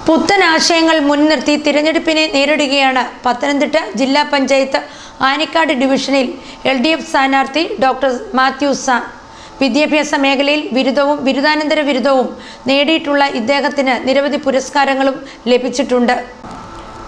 പുത്തൻ ആശയങ്ങൾ മുൻനിർത്തി തിരഞ്ഞെടുപ്പിനെ നേരിടുകയാണ് പത്തനംതിട്ട ജില്ലാ പഞ്ചായത്ത് ആനിക്കാട് ഡിവിഷനിൽ LDF സ്ഥാനാർത്ഥി ഡോക്ടർ മാത്യു സാം. വിദ്യാഭ്യാസ മേഖലയിൽ ബിരുദവും ബിരുദാനന്തര ബിരുദവും നേടിയിട്ടുള്ള ഇദ്ദേഹത്തിന് നിരവധി പുരസ്കാരങ്ങളും ലഭിച്ചിട്ടുണ്ട്.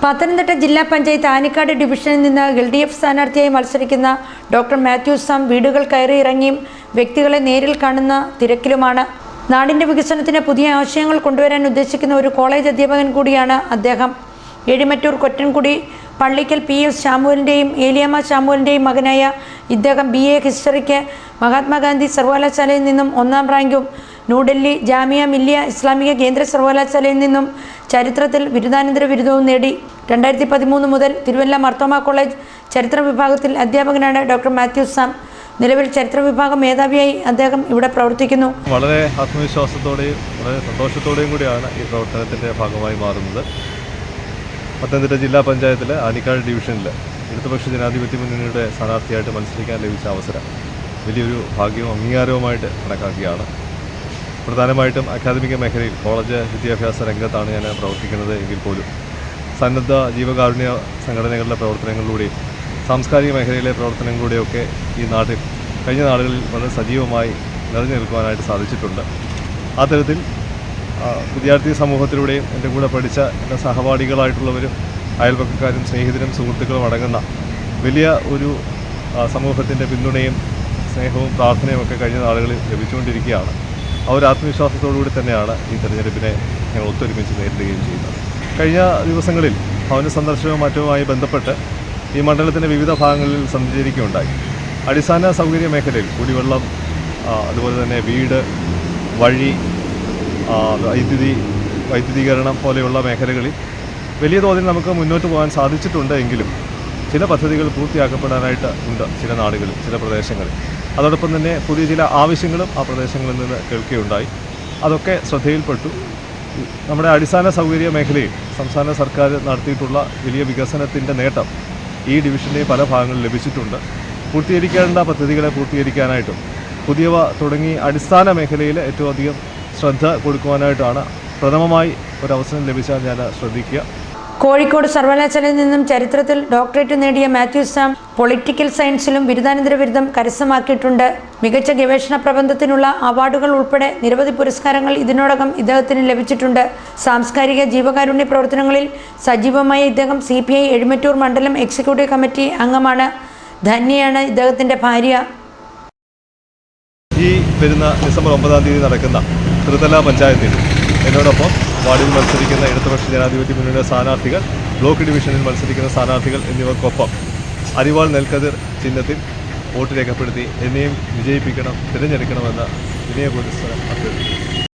പത്തനംതിട്ട ജില്ലാ പഞ്ചായത്ത് ആനിക്കാട് ഡിവിഷനിൽ നിന്ന് LDF സ്ഥാനാർത്ഥിയായി മത്സരിക്കുന്ന ഡോക്ടർ മാത്യു സാം വീടുകൾ കയറി ഇറങ്ങിയും വ്യക്തികളെ നേരിൽ കാണുന്ന തിരക്കിലുമാണ്. നാടിൻ്റെ വികസനത്തിന് പുതിയ ആശയങ്ങൾ കൊണ്ടുവരാൻ ഉദ്ദേശിക്കുന്ന ഒരു കോളേജ് അധ്യാപകൻ കൂടിയാണ് അദ്ദേഹം. എഴിമറ്റൂർ കൊറ്റൻകുടി പള്ളിക്കൽ PS ശാമുവിൻ്റെയും ഏലിയാമ്മ ശാമുവിൻ്റെയും മകനായ ഇദ്ദേഹം BA ഹിസ്റ്ററിക്ക് മഹാത്മാഗാന്ധി സർവകലാശാലയിൽ നിന്നും 1ാം റാങ്കും ന്യൂഡൽഹി ജാമിയ മില്ലിയ ഇസ്ലാമിക കേന്ദ്ര സർവകലാശാലയിൽ നിന്നും ചരിത്രത്തിൽ ബിരുദാനന്തര ബിരുദവും നേടി. 2013 മുതൽ തിരുവല്ല മർത്തോമ കോളേജ് ചരിത്ര വിഭാഗത്തിൽ അധ്യാപകനാണ് ഡോക്ടർ മാത്യു സാം. നിലവിൽ ചരിത്ര വിഭാഗം മേധാവിയായി അദ്ദേഹം ഇവിടെ പ്രവർത്തിക്കുന്നു. വളരെ ആത്മവിശ്വാസത്തോടെയും വളരെ സന്തോഷത്തോടെയും കൂടിയാണ് ഈ പ്രവർത്തനത്തിൻ്റെ ഭാഗമായി മാറുന്നത്. പത്തനംതിട്ട ജില്ലാ പഞ്ചായത്തിലെ ആനിക്കാട് ഡിവിഷനിൽ ഇടതുപക്ഷ ജനാധിപത്യ മുന്നണിയുടെ സ്ഥാനാർത്ഥിയായിട്ട് മത്സരിക്കാൻ ലഭിച്ച അവസരം വലിയൊരു ഭാഗ്യവും അംഗീകാരവുമായിട്ട് കണക്കാക്കുകയാണ്. പ്രധാനമായിട്ടും അക്കാദമിക മേഖലയിൽ കോളേജ് വിദ്യാഭ്യാസ രംഗത്താണ് ഞാൻ പ്രവർത്തിക്കുന്നത് എങ്കിൽ പോലും സന്നദ്ധ ജീവകാരുണ്യ സംഘടനകളുടെ പ്രവർത്തനങ്ങളിലൂടെയും സാംസ്കാരിക മേഖലയിലെ പ്രവർത്തനങ്ങളിലൂടെയൊക്കെ ഈ നാട്ടിൽ കഴിഞ്ഞ നാളുകളിൽ വളരെ സജീവമായി നിറഞ്ഞു നിൽക്കുവാനായിട്ട് സാധിച്ചിട്ടുണ്ട്. ആ തരത്തിൽ വിദ്യാർത്ഥി സമൂഹത്തിലൂടെയും എൻ്റെ കൂടെ പഠിച്ച എൻ്റെ സഹപാഠികളായിട്ടുള്ളവരും അയൽപക്കക്കാരും സ്നേഹിതരും സുഹൃത്തുക്കളും അടങ്ങുന്ന വലിയ ഒരു സമൂഹത്തിൻ്റെ പിന്തുണയും സ്നേഹവും പ്രാർത്ഥനയും ഒക്കെ കഴിഞ്ഞ നാളുകളിൽ ലഭിച്ചുകൊണ്ടിരിക്കുകയാണ്. ആ ഒരു ആത്മവിശ്വാസത്തോടുകൂടി തന്നെയാണ് ഈ തെരഞ്ഞെടുപ്പിനെ ഞങ്ങൾ ഒത്തൊരുമിച്ച് നേരിടുകയും ചെയ്യുന്നത്. കഴിഞ്ഞ ദിവസങ്ങളിൽ ഭവന സന്ദർശനവും മറ്റുമായി ബന്ധപ്പെട്ട് ഈ മണ്ഡലത്തിൻ്റെ വിവിധ ഭാഗങ്ങളിൽ സഞ്ചരിക്കുകയുണ്ടായി. അടിസ്ഥാന സൗകര്യ മേഖലയിൽ കുടിവെള്ളം, അതുപോലെ തന്നെ വീട്, വഴി, വൈദ്യുതീകരണം പോലെയുള്ള മേഖലകളിൽ വലിയ തോതിൽ നമുക്ക് മുന്നോട്ട് പോകാൻ സാധിച്ചിട്ടുണ്ട്. എങ്കിലും ചില പദ്ധതികൾ പൂർത്തിയാക്കപ്പെടാനായിട്ട് ഉണ്ട് ചില നാടുകളിൽ, ചില പ്രദേശങ്ങളിൽ. അതോടൊപ്പം തന്നെ പുതിയ ചില ആവശ്യങ്ങളും ആ പ്രദേശങ്ങളിൽ നിന്ന് കേൾക്കുകയുണ്ടായി. അതൊക്കെ ശ്രദ്ധയിൽപ്പെട്ടു. നമ്മുടെ അടിസ്ഥാന സൗകര്യ മേഖലയിൽ സംസ്ഥാന സർക്കാർ നടത്തിയിട്ടുള്ള വലിയ വികസനത്തിൻ്റെ നേട്ടം ഈ ഡിവിഷൻ്റെ പല ഭാഗങ്ങളിൽ ലഭിച്ചിട്ടുണ്ട്. പൂർത്തീകരിക്കേണ്ട പദ്ധതികളെ പൂർത്തീകരിക്കാനായിട്ടും പുതിയവ തുടങ്ങി അടിസ്ഥാന മേഖലയിൽ ഏറ്റവും അധികം ശ്രദ്ധ കൊടുക്കുവാനായിട്ടാണ് പ്രഥമമായി ഒരവസരം ലഭിച്ചാൽ ഞാൻ ശ്രദ്ധിക്കുക. കോഴിക്കോട് സർവകലാശാലയിൽ നിന്നും ചരിത്രത്തിൽ ഡോക്ടറേറ്റ് നേടിയ മാത്യു സാം പൊളിറ്റിക്കൽ സയൻസിലും ബിരുദാനന്തര ബിരുദം കരസ്ഥമാക്കിയിട്ടുണ്ട്. മികച്ച ഗവേഷണ പ്രബന്ധത്തിനുള്ള അവാർഡുകൾ ഉൾപ്പെടെ നിരവധി പുരസ്കാരങ്ങൾ ഇതിനോടകം ഇദ്ദേഹത്തിന് ലഭിച്ചിട്ടുണ്ട്. സാംസ്കാരിക ജീവകാരുണ്യ പ്രവർത്തനങ്ങളിൽ സജീവമായ ഇദ്ദേഹം CPI എഴിമറ്റൂർ മണ്ഡലം എക്സിക്യൂട്ടീവ് കമ്മിറ്റി അംഗമാണ്. ധന്യയാണ് ഇദ്ദേഹത്തിൻ്റെ ഭാര്യ. ഈ വരുന്ന ഡിസംബർ 9-ാം തീയതി നടക്കുന്ന ത്രിതല പഞ്ചായത്തിൽ എന്നോടൊപ്പം വാർഡിൽ മത്സരിക്കുന്ന ഇടതുപക്ഷ ജനാധിപത്യ മുന്നണിയുടെ സ്ഥാനാർത്ഥികൾ, ബ്ലോക്ക് ഡിവിഷനിൽ മത്സരിക്കുന്ന സ്ഥാനാർത്ഥികൾ എന്നിവർക്കൊപ്പം അരിവാൾ നെൽക്കതിർ ചിഹ്നത്തിൽ വോട്ട് രേഖപ്പെടുത്തി എന്നെയും വിജയിപ്പിക്കണം, തിരഞ്ഞെടുക്കണമെന്ന് വിനയപുരസ്സരം അഭ്യർത്ഥിക്കുന്നു.